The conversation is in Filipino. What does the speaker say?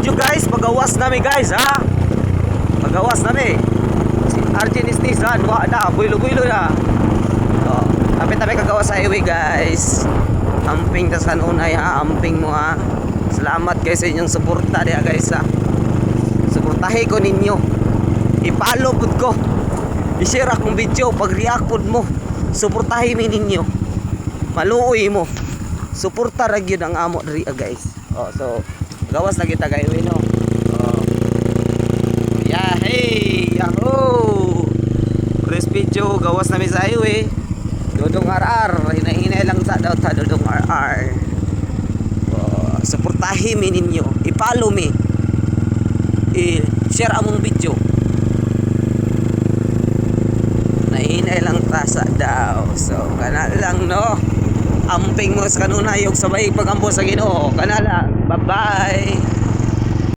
video guys, pagawas nami guys ha. Pagawas nami. Si Arjen Isnisan, wa na, builo-builo na. Oh, tabi-tabi kagawas sa highway guys. Amping ta sa kanunay ha, amping mo ha. Salamat guys sa inyong suporta diha guys ha. Suportahe ko ninyo. I-follow pud ko. I-share akong video pag react pud mo. Suportahe mi ninyo. Maluoy mo. Suporta ra gyud ang amo diri guys. Oh, so gawas na kita guys, no. Oh. Yeah, hey, yahoo. Press video gawas na mi sa highway. Dodong RR, hinahinay lang sa daw ta Dodong RR. Oh, suportahe mi ninyo. I-follow mi. I-share among video. Nahinay lang ta sa daw. So, kana lang no. Amping mo sa kanunay yung sabay pagambo sa Ginoo. Kana lang. Bye-bye.